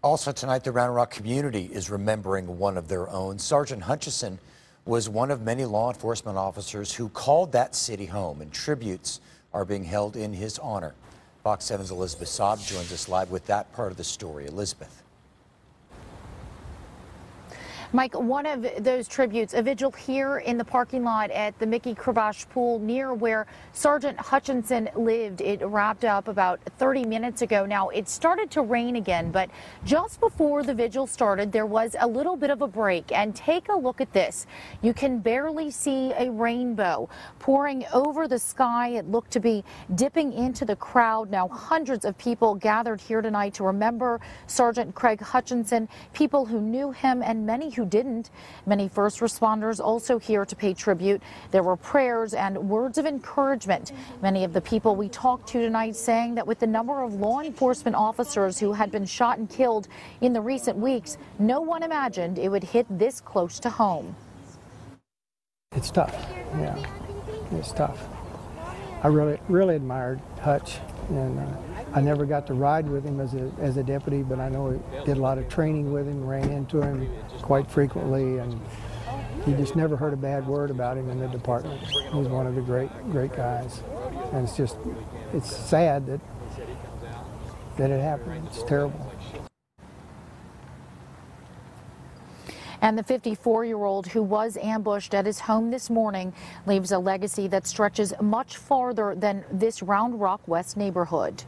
Also tonight, the Round Rock community is remembering one of their own. Sergeant Hutchinson was one of many law enforcement officers who called that city home, and tributes are being held in his honor. Fox 7's Elizabeth Saab joins us live with that part of the story. Elizabeth. Mike, one of those tributes, a vigil here in the parking lot at the Mickey Krabash Pool near where Sergeant Hutchinson lived. It wrapped up about 30 minutes ago. Now, it started to rain again, but just before the vigil started, there was a little bit of a break. And take a look at this. You can barely see a rainbow pouring over the sky. It looked to be dipping into the crowd. Now, hundreds of people gathered here tonight to remember Sergeant Craig Hutchinson, people who knew him and many who didn't. Many first responders also here to pay tribute. There were prayers and words of encouragement. Many of the people we talked to tonight saying that with the number of law enforcement officers who had been shot and killed in the recent weeks, no one imagined it would hit this close to home. It's tough, yeah, it's tough. I really admired Hutch, and I never got to ride with him as a deputy, but I know I did a lot of training with him, ran into him quite frequently, and you just never heard a bad word about him in the department. He was one of the great guys, and it's sad that it happened. It's terrible. And the 54-year-old who was ambushed at his home this morning leaves a legacy that stretches much farther than this Round Rock West neighborhood.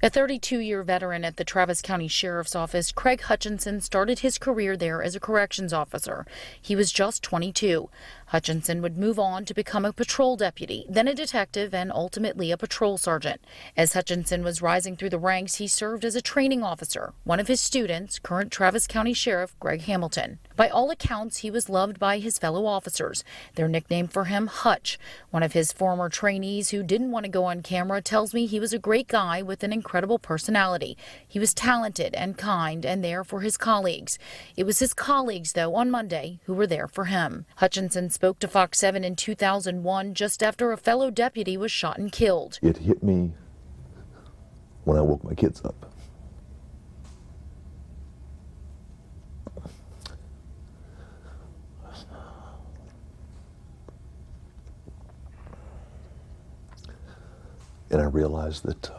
A 32-year veteran at the Travis County Sheriff's Office, Craig Hutchinson started his career there as a corrections officer. He was just 22. Hutchinson would move on to become a patrol deputy, then a detective, and ultimately a patrol sergeant. As Hutchinson was rising through the ranks, he served as a training officer. One of his students, current Travis County Sheriff Greg Hamilton. By all accounts, he was loved by his fellow officers. Their nickname for him, Hutch. One of his former trainees who didn't want to go on camera tells me he was a great guy with an incredible personality. He was talented and kind and there for his colleagues. It was his colleagues, though, on Monday who were there for him. Hutchinson spoke to Fox 7 in 2001 just after a fellow deputy was shot and killed. It hit me when I woke my kids up. And I realized that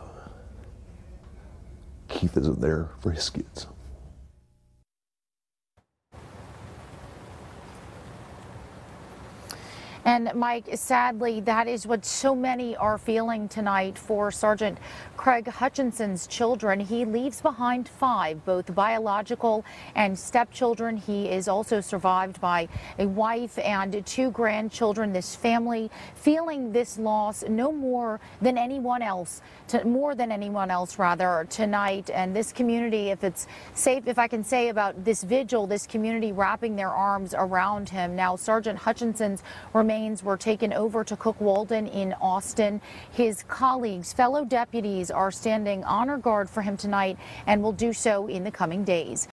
Keith isn't there for his kids. And Mike, sadly, that is what so many are feeling tonight for Sergeant Craig Hutchinson's children. He leaves behind 5, both biological and stepchildren. He is also survived by a wife and 2 grandchildren. This family feeling this loss no more than anyone else, rather, tonight. And this community, if it's safe, if I can say about this vigil, this community wrapping their arms around him. Now, Sergeant Hutchinson's remains were taken over to Cook Walden in Austin. His colleagues, fellow deputies, are standing honor guard for him tonight and will do so in the coming days.